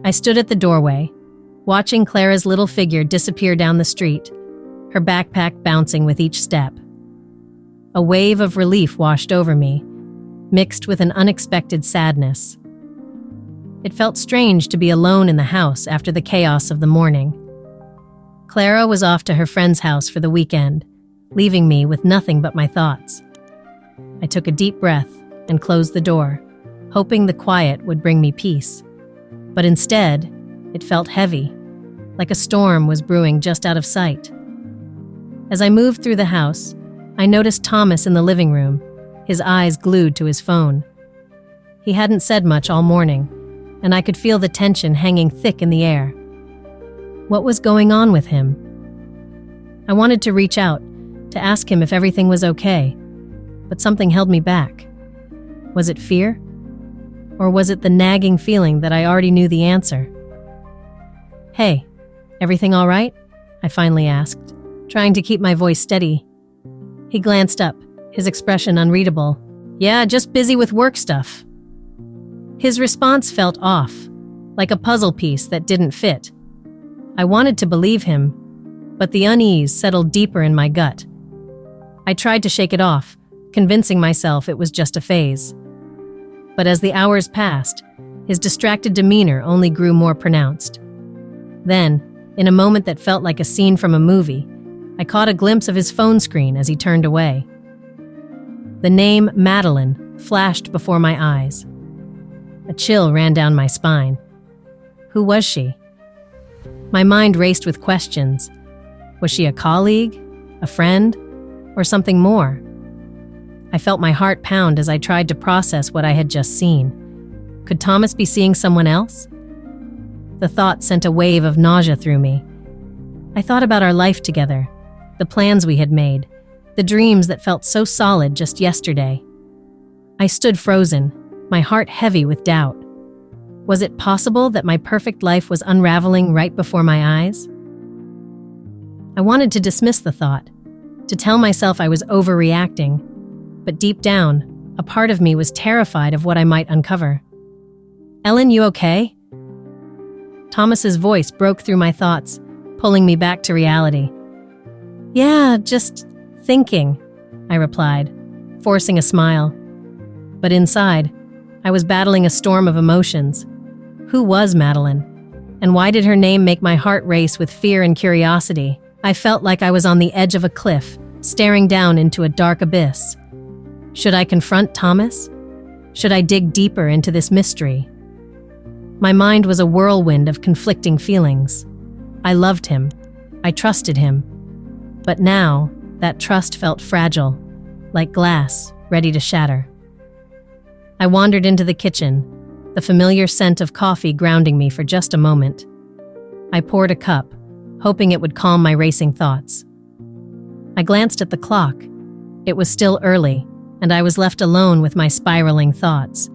I stood at the doorway, watching Clara's little figure disappear down the street, her backpack bouncing with each step. A wave of relief washed over me, mixed with an unexpected sadness. It felt strange to be alone in the house after the chaos of the morning. Clara was off to her friend's house for the weekend, leaving me with nothing but my thoughts. I took a deep breath and closed the door, hoping the quiet would bring me peace. But instead, it felt heavy, like a storm was brewing just out of sight. As I moved through the house, I noticed Thomas in the living room, his eyes glued to his phone. He hadn't said much all morning, and I could feel the tension hanging thick in the air. What was going on with him? I wanted to reach out, to ask him if everything was okay, but something held me back. Was it fear? Or was it the nagging feeling that I already knew the answer? "Hey, everything all right?" I finally asked, trying to keep my voice steady. He glanced up, his expression unreadable. "Yeah, just busy with work stuff." His response felt off, like a puzzle piece that didn't fit. I wanted to believe him, but the unease settled deeper in my gut. I tried to shake it off, convincing myself it was just a phase. But as the hours passed, his distracted demeanor only grew more pronounced. Then, in a moment that felt like a scene from a movie, I caught a glimpse of his phone screen as he turned away. The name Madeline flashed before my eyes. A chill ran down my spine. Who was she? My mind raced with questions. Was she a colleague, a friend, or something more? I felt my heart pound as I tried to process what I had just seen. Could Thomas be seeing someone else? The thought sent a wave of nausea through me. I thought about our life together, the plans we had made, the dreams that felt so solid just yesterday. I stood frozen, my heart heavy with doubt. Was it possible that my perfect life was unraveling right before my eyes? I wanted to dismiss the thought, to tell myself I was overreacting, but deep down, a part of me was terrified of what I might uncover. "Ellen, you okay?" Thomas's voice broke through my thoughts, pulling me back to reality. "Yeah, just thinking," I replied, forcing a smile. But inside, I was battling a storm of emotions. Who was Madeline? And why did her name make my heart race with fear and curiosity? I felt like I was on the edge of a cliff, staring down into a dark abyss. Should I confront Thomas? Should I dig deeper into this mystery? My mind was a whirlwind of conflicting feelings. I loved him. I trusted him. But now, that trust felt fragile, like glass ready to shatter. I wandered into the kitchen, the familiar scent of coffee grounding me for just a moment. I poured a cup, hoping it would calm my racing thoughts. I glanced at the clock. It was still early, and I was left alone with my spiraling thoughts.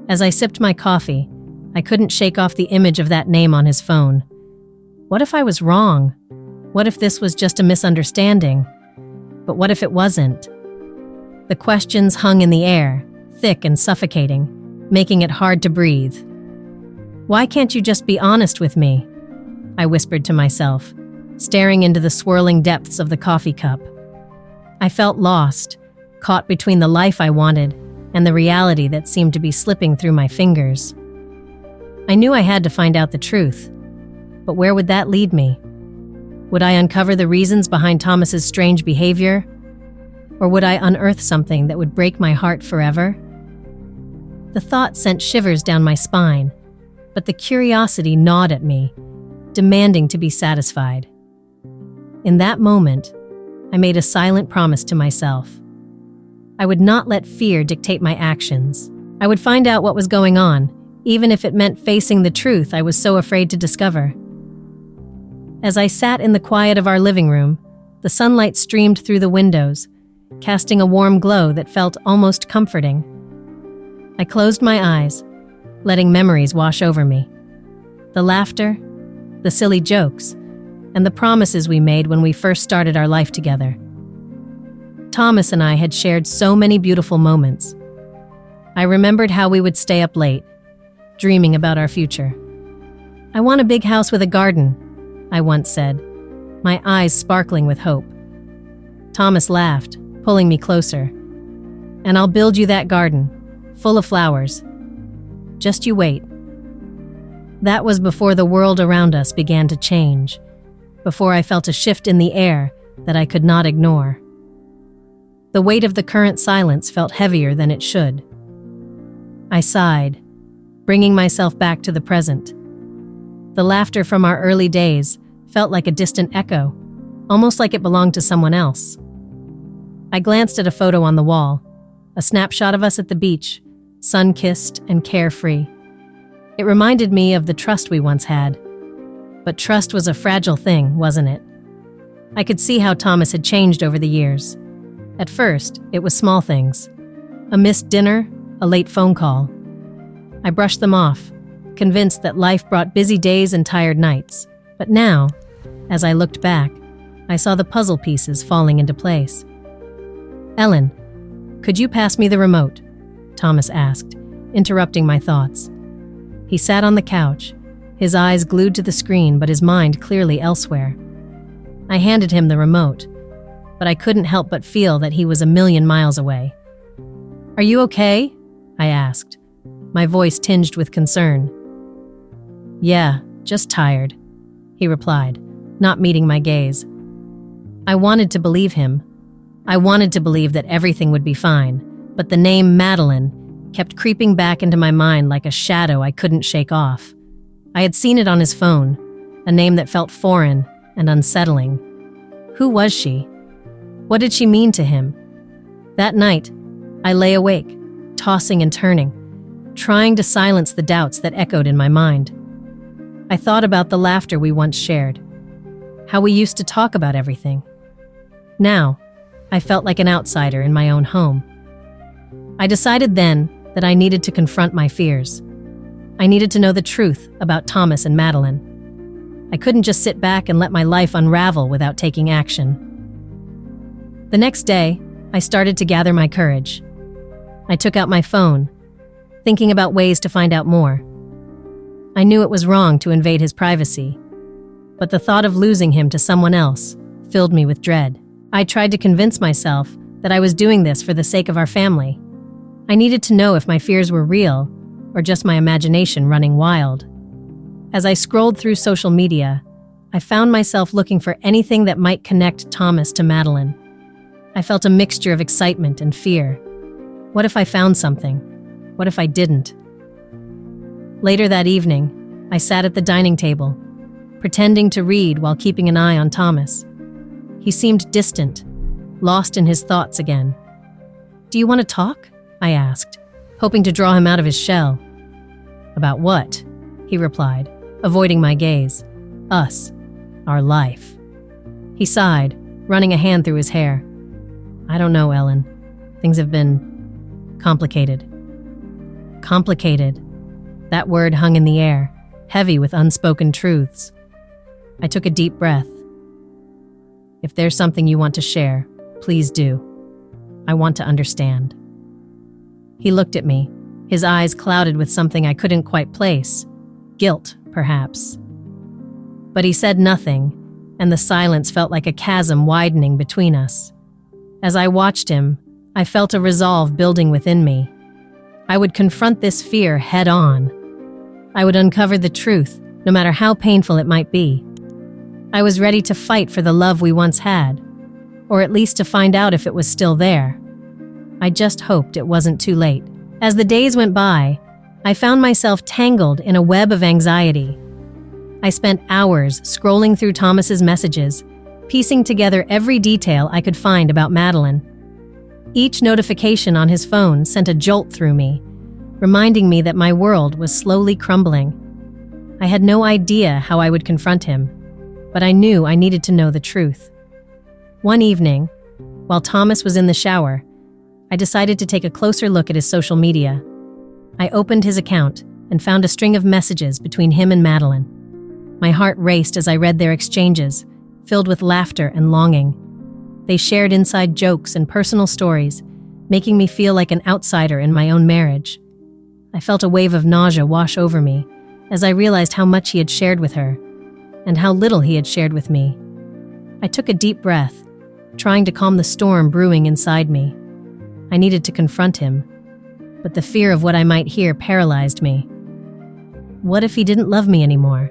As I sipped my coffee, I couldn't shake off the image of that name on his phone. What if I was wrong? What if this was just a misunderstanding? But what if it wasn't? The questions hung in the air, thick and suffocating, making it hard to breathe. "Why can't you just be honest with me?" I whispered to myself, staring into the swirling depths of the coffee cup. I felt lost, caught between the life I wanted and the reality that seemed to be slipping through my fingers. I knew I had to find out the truth, but where would that lead me? Would I uncover the reasons behind Thomas's strange behavior? Or would I unearth something that would break my heart forever? The thought sent shivers down my spine, but the curiosity gnawed at me, demanding to be satisfied. In that moment, I made a silent promise to myself. I would not let fear dictate my actions. I would find out what was going on, even if it meant facing the truth I was so afraid to discover. As I sat in the quiet of our living room, the sunlight streamed through the windows, casting a warm glow that felt almost comforting. I closed my eyes, letting memories wash over me. The laughter, the silly jokes, and the promises we made when we first started our life together. Thomas and I had shared so many beautiful moments. I remembered how we would stay up late, dreaming about our future, "I want a big house with a garden," I once said, my eyes sparkling with hope. Thomas laughed, pulling me closer. "And I'll build you that garden, full of flowers. Just you wait." That was before the world around us began to change, before I felt a shift in the air that I could not ignore. The weight of the current silence felt heavier than it should. I sighed, bringing myself back to the present. The laughter from our early days felt like a distant echo, almost like it belonged to someone else. I glanced at a photo on the wall, a snapshot of us at the beach, sun-kissed and carefree. It reminded me of the trust we once had. But trust was a fragile thing, wasn't it? I could see how Thomas had changed over the years. At first, it was small things. A missed dinner, a late phone call. I brushed them off, convinced that life brought busy days and tired nights. But now, as I looked back, I saw the puzzle pieces falling into place. "Ellen, could you pass me the remote?" Thomas asked, interrupting my thoughts. He sat on the couch, his eyes glued to the screen but his mind clearly elsewhere. I handed him the remote, but I couldn't help but feel that he was a million miles away. "Are you okay?" I asked, my voice tinged with concern. "Yeah, just tired," he replied, not meeting my gaze. I wanted to believe him. I wanted to believe that everything would be fine, but the name Madeline kept creeping back into my mind like a shadow I couldn't shake off. I had seen it on his phone, a name that felt foreign and unsettling. Who was she? What did she mean to him? That night, I lay awake, tossing and turning, trying to silence the doubts that echoed in my mind. I thought about the laughter we once shared, how we used to talk about everything. Now, I felt like an outsider in my own home. I decided then that I needed to confront my fears. I needed to know the truth about Thomas and Madeline. I couldn't just sit back and let my life unravel without taking action. The next day, I started to gather my courage. I took out my phone, thinking about ways to find out more. I knew it was wrong to invade his privacy, but the thought of losing him to someone else filled me with dread. I tried to convince myself that I was doing this for the sake of our family. I needed to know if my fears were real or just my imagination running wild. As I scrolled through social media, I found myself looking for anything that might connect Thomas to Madeline. I felt a mixture of excitement and fear. What if I found something? What if I didn't? Later that evening, I sat at the dining table, pretending to read while keeping an eye on Thomas. He seemed distant, lost in his thoughts again. "Do you want to talk?" I asked, hoping to draw him out of his shell. "About what?" he replied, avoiding my gaze. "Us. Our life." He sighed, running a hand through his hair. "I don't know, Ellen. Things have been complicated." Complicated. That word hung in the air, heavy with unspoken truths. I took a deep breath. "If there's something you want to share, please do. I want to understand." He looked at me, his eyes clouded with something I couldn't quite place. Guilt, perhaps. But he said nothing, and the silence felt like a chasm widening between us. As I watched him, I felt a resolve building within me. I would confront this fear head on. I would uncover the truth, no matter how painful it might be. I was ready to fight for the love we once had, or at least to find out if it was still there. I just hoped it wasn't too late. As the days went by, I found myself tangled in a web of anxiety. I spent hours scrolling through Thomas's messages, piecing together every detail I could find about Madeline. Each notification on his phone sent a jolt through me, reminding me that my world was slowly crumbling. I had no idea how I would confront him, but I knew I needed to know the truth. One evening, while Thomas was in the shower, I decided to take a closer look at his social media. I opened his account and found a string of messages between him and Madeline. My heart raced as I read their exchanges, filled with laughter and longing. They shared inside jokes and personal stories, making me feel like an outsider in my own marriage. I felt a wave of nausea wash over me, as I realized how much he had shared with her and how little he had shared with me. I took a deep breath, trying to calm the storm brewing inside me. I needed to confront him, but the fear of what I might hear paralyzed me. What if he didn't love me anymore?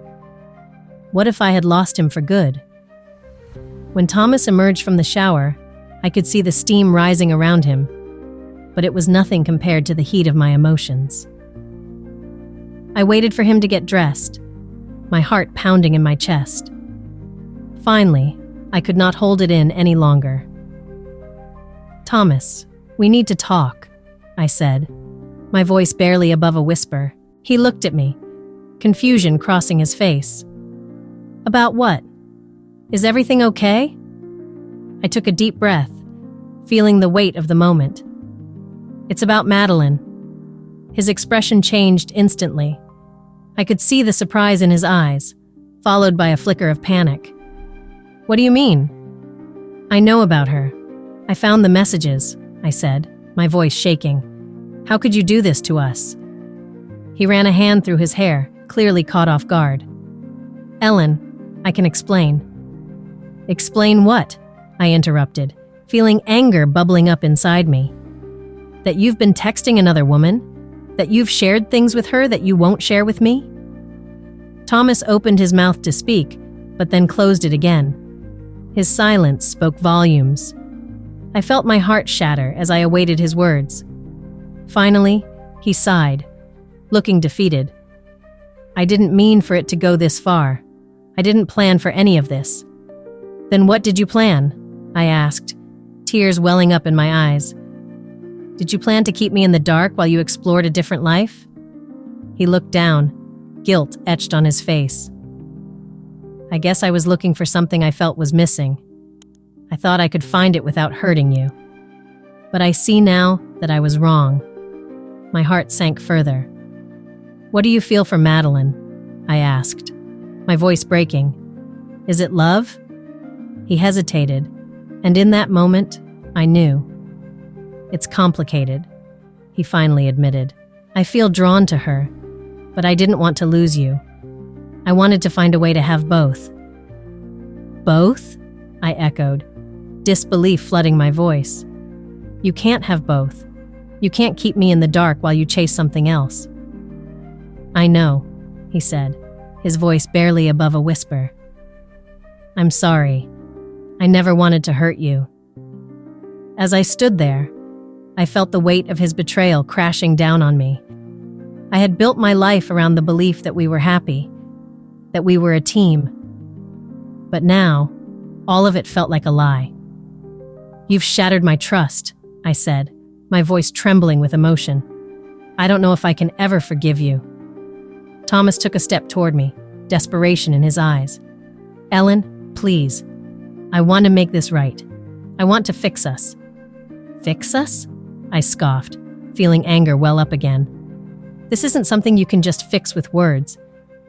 What if I had lost him for good? When Thomas emerged from the shower, I could see the steam rising around him, but it was nothing compared to the heat of my emotions. I waited for him to get dressed, my heart pounding in my chest. Finally, I could not hold it in any longer. "Thomas, we need to talk," I said, my voice barely above a whisper. He looked at me, confusion crossing his face. "About what? Is everything okay?" I took a deep breath, feeling the weight of the moment. "It's about Madeline." His expression changed instantly. I could see the surprise in his eyes, followed by a flicker of panic. "What do you mean?" "I know about her. I found the messages," I said, my voice shaking. "How could you do this to us?" He ran a hand through his hair, clearly caught off guard. "Ellen, I can explain." "Explain what?" I interrupted, feeling anger bubbling up inside me. "That you've been texting another woman? That you've shared things with her that you won't share with me?" Thomas opened his mouth to speak, but then closed it again. His silence spoke volumes. I felt my heart shatter as I awaited his words. Finally, he sighed, looking defeated. "I didn't mean for it to go this far. I didn't plan for any of this." "Then what did you plan?" I asked, tears welling up in my eyes. "Did you plan to keep me in the dark while you explored a different life?" He looked down, guilt etched on his face. "I guess I was looking for something I felt was missing. I thought I could find it without hurting you. But I see now that I was wrong." My heart sank further. "What do you feel for Madeline?" I asked, my voice breaking. "Is it love?" He hesitated, and in that moment, I knew. "It's complicated," he finally admitted. "I feel drawn to her, but I didn't want to lose you. I wanted to find a way to have both." "Both?" I echoed, disbelief flooding my voice. "You can't have both. You can't keep me in the dark while you chase something else." "I know," he said, his voice barely above a whisper. "I'm sorry. I never wanted to hurt you." As I stood there, I felt the weight of his betrayal crashing down on me. I had built my life around the belief that we were happy, that we were a team. But now, all of it felt like a lie. "You've shattered my trust," I said, my voice trembling with emotion. "I don't know if I can ever forgive you." Thomas took a step toward me, desperation in his eyes. "Ellen, please. I want to make this right. I want to fix us." "Fix us?" I scoffed, feeling anger well up again. "This isn't something you can just fix with words.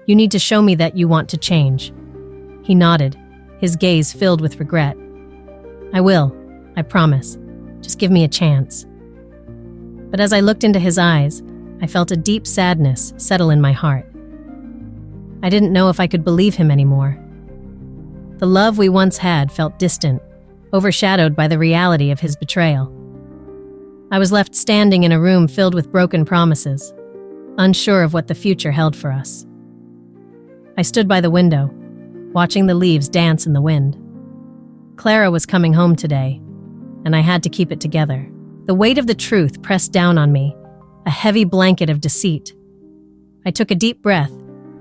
You need to show me that you want to change." He nodded, his gaze filled with regret. "I will, I promise. Just give me a chance." But as I looked into his eyes, I felt a deep sadness settle in my heart. I didn't know if I could believe him anymore. The love we once had felt distant, overshadowed by the reality of his betrayal. I was left standing in a room filled with broken promises, unsure of what the future held for us. I stood by the window, watching the leaves dance in the wind. Clara was coming home today, and I had to keep it together. The weight of the truth pressed down on me, a heavy blanket of deceit. I took a deep breath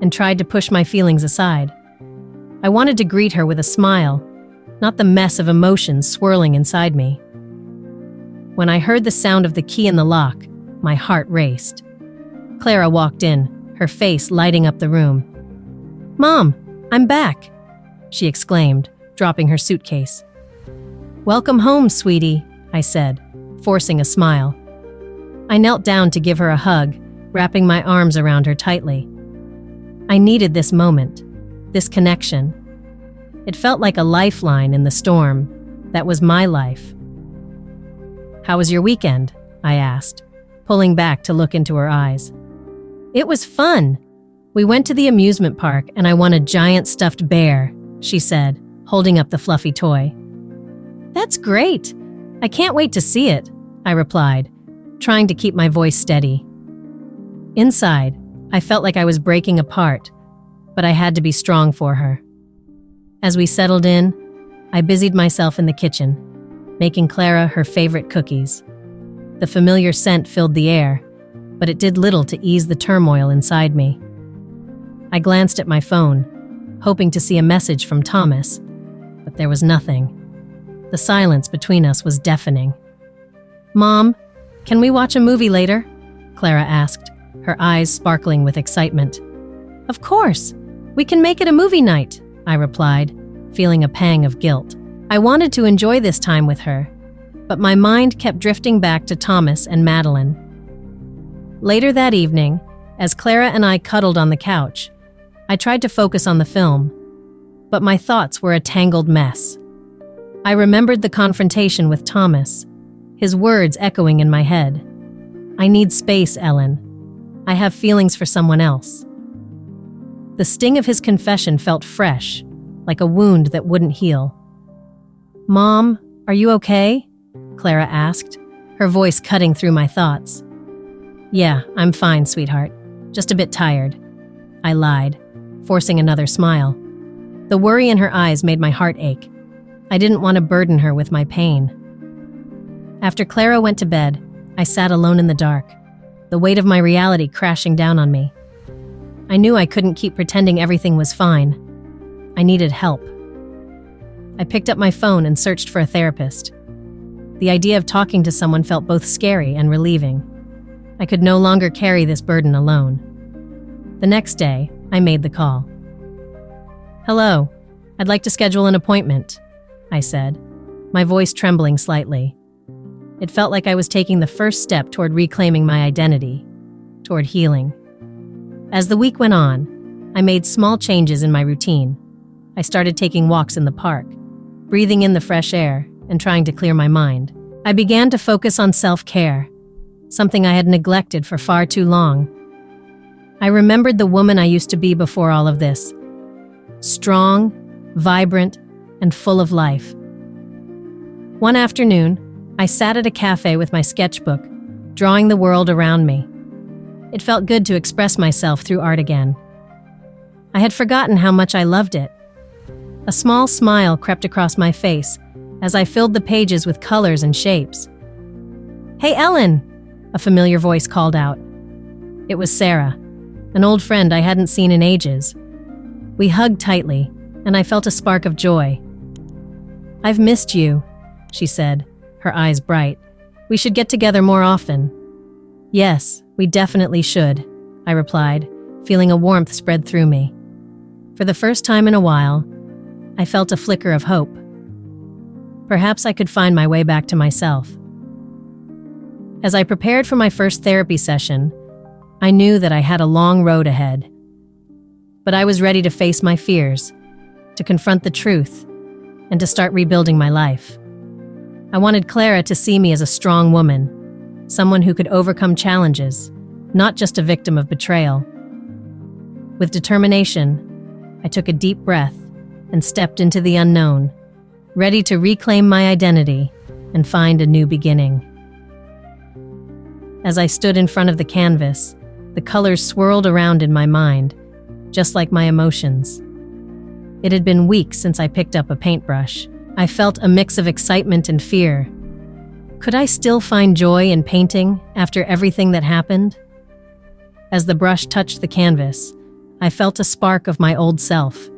and tried to push my feelings aside. I wanted to greet her with a smile, not the mess of emotions swirling inside me. When I heard the sound of the key in the lock, my heart raced. Clara walked in, her face lighting up the room. "Mom, I'm back," she exclaimed, dropping her suitcase. "Welcome home, sweetie," I said, forcing a smile. I knelt down to give her a hug, wrapping my arms around her tightly. I needed this moment, this connection. It felt like a lifeline in the storm that was my life. "How was your weekend?" I asked, pulling back to look into her eyes. "It was fun," "We went to the amusement park and I won a giant stuffed bear," she said, holding up the fluffy toy. "That's great! I can't wait to see it," I replied, trying to keep my voice steady. Inside, I felt like I was breaking apart, but I had to be strong for her. As we settled in, I busied myself in the kitchen, making Clara her favorite cookies. The familiar scent filled the air, but it did little to ease the turmoil inside me. I glanced at my phone, hoping to see a message from Thomas, but there was nothing. The silence between us was deafening. "Mom, can we watch a movie later?" Clara asked, her eyes sparkling with excitement. "Of course! We can make it a movie night," I replied, feeling a pang of guilt. I wanted to enjoy this time with her, but my mind kept drifting back to Thomas and Madeline. Later that evening, as Clara and I cuddled on the couch, I tried to focus on the film, but my thoughts were a tangled mess. I remembered the confrontation with Thomas, his words echoing in my head. "I need space, Ellen. I have feelings for someone else." The sting of his confession felt fresh, like a wound that wouldn't heal. "Mom, are you okay?" Clara asked, her voice cutting through my thoughts. "Yeah, I'm fine, sweetheart. Just a bit tired," I lied, forcing another smile. The worry in her eyes made my heart ache. I didn't want to burden her with my pain. After Clara went to bed, I sat alone in the dark, the weight of my reality crashing down on me. I knew I couldn't keep pretending everything was fine. I needed help. I picked up my phone and searched for a therapist. The idea of talking to someone felt both scary and relieving. I could no longer carry this burden alone. The next day, I made the call. "Hello, I'd like to schedule an appointment," I said, my voice trembling slightly. It felt like I was taking the first step toward reclaiming my identity, toward healing. As the week went on, I made small changes in my routine. I started taking walks in the park, breathing in the fresh air, and trying to clear my mind. I began to focus on self-care, something I had neglected for far too long. I remembered the woman I used to be before all of this. Strong, vibrant, and full of life. One afternoon, I sat at a cafe with my sketchbook, drawing the world around me. It felt good to express myself through art again. I had forgotten how much I loved it. A small smile crept across my face as I filled the pages with colors and shapes. "Hey, Ellen!" a familiar voice called out. It was Sarah, an old friend I hadn't seen in ages. We hugged tightly, and I felt a spark of joy. "I've missed you," she said, her eyes bright. "We should get together more often." "Yes, we definitely should," I replied, feeling a warmth spread through me. For the first time in a while, I felt a flicker of hope. Perhaps I could find my way back to myself. As I prepared for my first therapy session, I knew that I had a long road ahead. But I was ready to face my fears, to confront the truth, and to start rebuilding my life. I wanted Clara to see me as a strong woman, someone who could overcome challenges, not just a victim of betrayal. With determination, I took a deep breath and stepped into the unknown, ready to reclaim my identity and find a new beginning. As I stood in front of the canvas, the colors swirled around in my mind, just like my emotions. It had been weeks since I picked up a paintbrush. I felt a mix of excitement and fear. Could I still find joy in painting after everything that happened? As the brush touched the canvas, I felt a spark of my old self.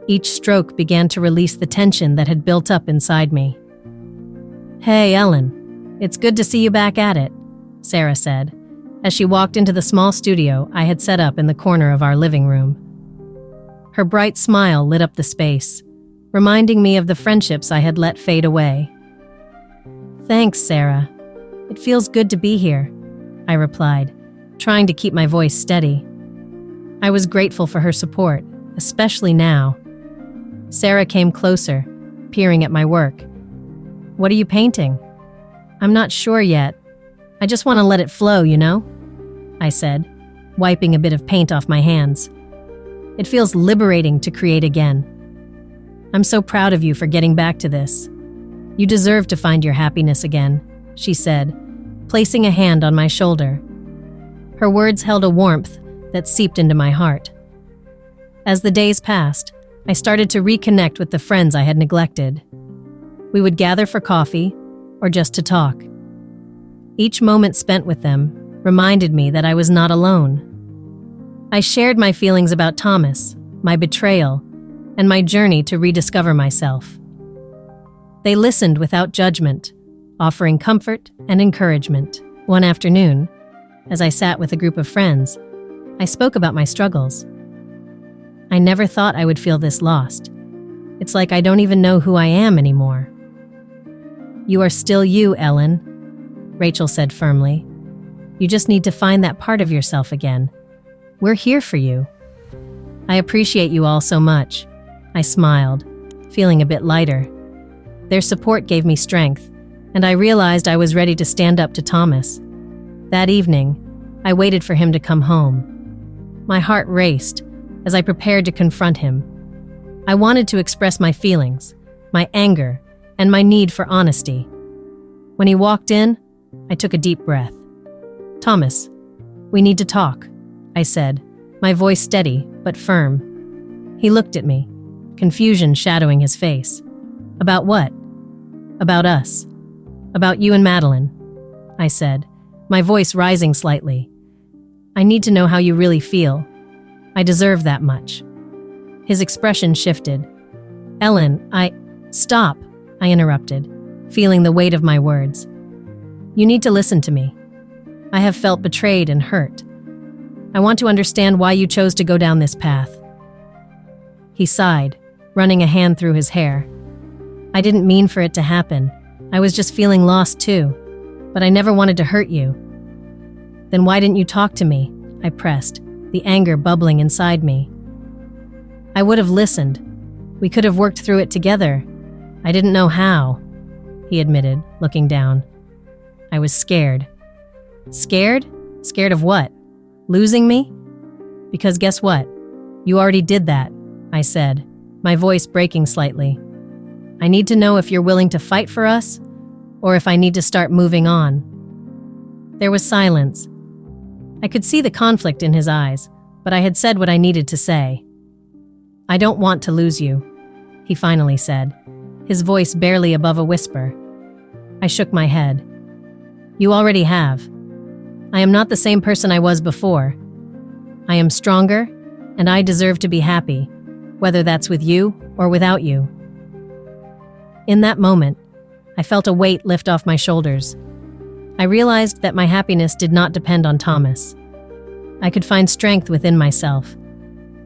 Each stroke began to release the tension that had built up inside me. "Hey, Ellen, it's good to see you back at it," Sarah said, as she walked into the small studio I had set up in the corner of our living room. Her bright smile lit up the space, reminding me of the friendships I had let fade away. "Thanks, Sarah. It feels good to be here," I replied, trying to keep my voice steady. I was grateful for her support, especially now. Sarah came closer, peering at my work. "What are you painting?" "I'm not sure yet. I just want to let it flow, you know?" I said, wiping a bit of paint off my hands. "It feels liberating to create again. I'm so proud of you for getting back to this. You deserve to find your happiness again," she said, placing a hand on my shoulder. Her words held a warmth that seeped into my heart. As the days passed, I started to reconnect with the friends I had neglected. We would gather for coffee or just to talk. Each moment spent with them reminded me that I was not alone. I shared my feelings about Thomas, my betrayal, and my journey to rediscover myself. They listened without judgment, offering comfort and encouragement. One afternoon, as I sat with a group of friends, I spoke about my struggles. "I never thought I would feel this lost. It's like I don't even know who I am anymore." "You are still you, Ellen," Rachel said firmly. "You just need to find that part of yourself again. We're here for you." "I appreciate you all so much," I smiled, feeling a bit lighter. Their support gave me strength, and I realized I was ready to stand up to Thomas. That evening, I waited for him to come home. My heart raced as I prepared to confront him. I wanted to express my feelings, my anger, and my need for honesty. When he walked in, I took a deep breath. "Thomas, we need to talk," I said, my voice steady but firm. He looked at me, confusion shadowing his face. "About what?" "About us. About you and Madeline," I said, my voice rising slightly. "I need to know how you really feel. I deserve that much." His expression shifted. "Ellen, Stop," I interrupted, feeling the weight of my words. "You need to listen to me. I have felt betrayed and hurt. I want to understand why you chose to go down this path." He sighed, running a hand through his hair. "I didn't mean for it to happen. I was just feeling lost too, but I never wanted to hurt you." "Then why didn't you talk to me?" I pressed, the anger bubbling inside me. "I would have listened. We could have worked through it together. I didn't know how," he admitted, looking down. I was scared. "Scared? Scared of what? Losing me?" "Because guess what? You already did that," I said, my voice breaking slightly. "I need to know if you're willing to fight for us, or if I need to start moving on." There was silence. I could see the conflict in his eyes, but I had said what I needed to say. "I don't want to lose you," he finally said, his voice barely above a whisper. I shook my head. "You already have. I am not the same person I was before. I am stronger, and I deserve to be happy, whether that's with you or without you." In that moment, I felt a weight lift off my shoulders. I realized that my happiness did not depend on Thomas. I could find strength within myself.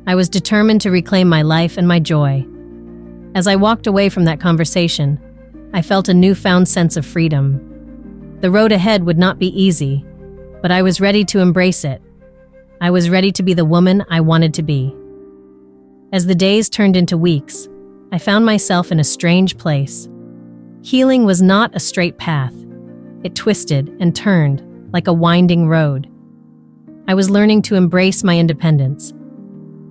I was determined to reclaim my life and my joy. As I walked away from that conversation, I felt a newfound sense of freedom. The road ahead would not be easy, but I was ready to embrace it. I was ready to be the woman I wanted to be. As the days turned into weeks, I found myself in a strange place. Healing was not a straight path. It twisted and turned like a winding road. I was learning to embrace my independence,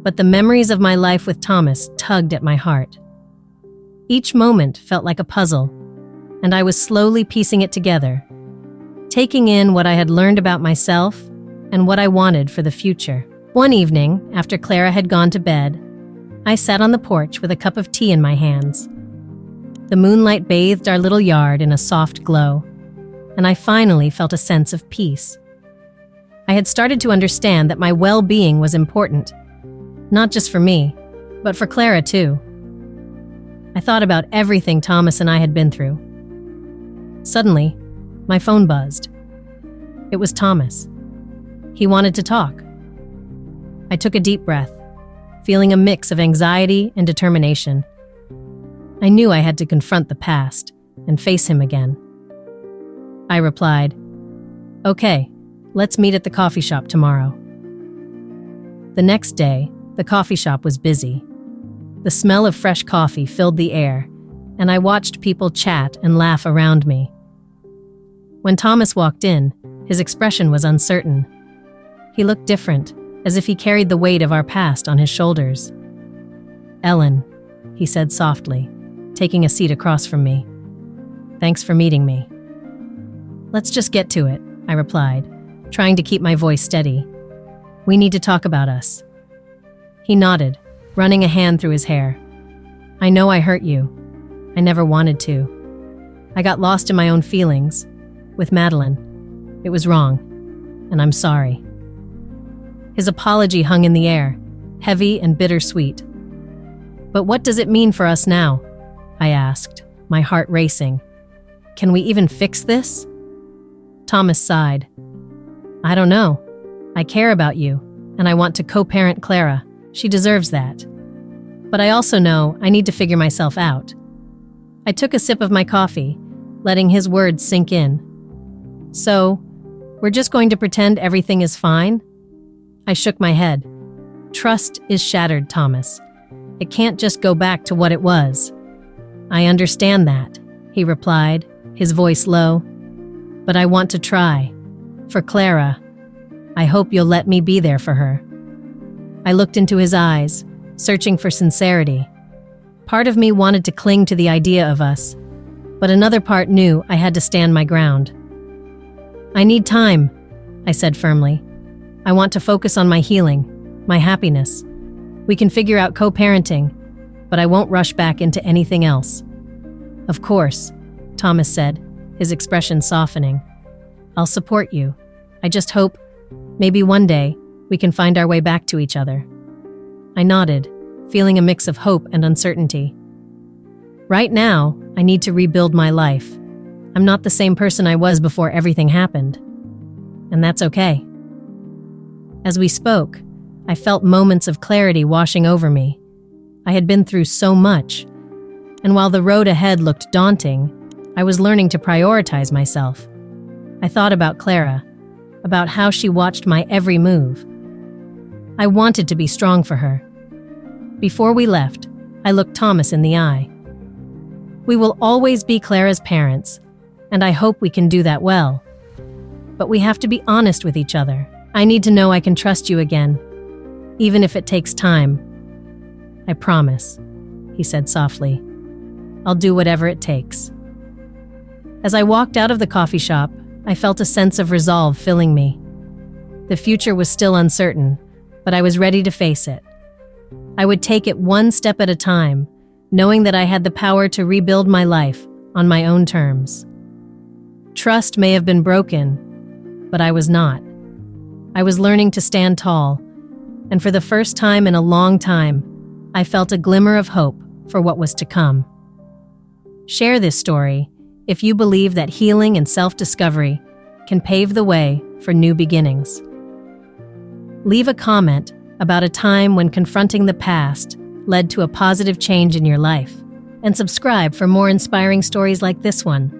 but the memories of my life with Thomas tugged at my heart. Each moment felt like a puzzle, and I was slowly piecing it together, taking in what I had learned about myself and what I wanted for the future. One evening, after Clara had gone to bed, I sat on the porch with a cup of tea in my hands. The moonlight bathed our little yard in a soft glow, and I finally felt a sense of peace. I had started to understand that my well-being was important, not just for me, but for Clara too. I thought about everything Thomas and I had been through. Suddenly, my phone buzzed. It was Thomas. He wanted to talk. I took a deep breath, feeling a mix of anxiety and determination. I knew I had to confront the past and face him again. I replied, "Okay, let's meet at the coffee shop tomorrow." The next day, the coffee shop was busy. The smell of fresh coffee filled the air, and I watched people chat and laugh around me. When Thomas walked in, his expression was uncertain. He looked different, as if he carried the weight of our past on his shoulders. "Ellen," he said softly, taking a seat across from me. "Thanks for meeting me." "Let's just get to it," I replied, trying to keep my voice steady. "We need to talk about us." He nodded, running a hand through his hair. "I know I hurt you. I never wanted to. I got lost in my own feelings. With Madeline. It was wrong, and I'm sorry." His apology hung in the air, heavy and bittersweet. "But what does it mean for us now?" I asked, my heart racing. "Can we even fix this?" Thomas sighed. "I don't know. I care about you, and I want to co-parent Clara. She deserves that. But I also know I need to figure myself out." I took a sip of my coffee, letting his words sink in. "So, we're just going to pretend everything is fine?" I shook my head. "Trust is shattered, Thomas. It can't just go back to what it was." "I understand that," he replied, his voice low. "But I want to try. For Clara. I hope you'll let me be there for her." I looked into his eyes, searching for sincerity. Part of me wanted to cling to the idea of us, but another part knew I had to stand my ground. "I need time," I said firmly. "I want to focus on my healing, my happiness. We can figure out co-parenting, but I won't rush back into anything else." "Of course," Thomas said, his expression softening. "I'll support you. I just hope, maybe one day, we can find our way back to each other." I nodded, feeling a mix of hope and uncertainty. Right now, I need to rebuild my life. I'm not the same person I was before everything happened. And that's okay. As we spoke, I felt moments of clarity washing over me. I had been through so much, and while the road ahead looked daunting, I was learning to prioritize myself. I thought about Clara, about how she watched my every move. I wanted to be strong for her. Before we left, I looked Thomas in the eye. "We will always be Clara's parents, and I hope we can do that well. But we have to be honest with each other. I need to know I can trust you again, even if it takes time." "I promise," he said softly. "I'll do whatever it takes." As I walked out of the coffee shop, I felt a sense of resolve filling me. The future was still uncertain, but I was ready to face it. I would take it one step at a time, knowing that I had the power to rebuild my life on my own terms. Trust may have been broken, but I was not. I was learning to stand tall, and for the first time in a long time, I felt a glimmer of hope for what was to come. Share this story if you believe that healing and self-discovery can pave the way for new beginnings. Leave a comment about a time when confronting the past led to a positive change in your life, and subscribe for more inspiring stories like this one.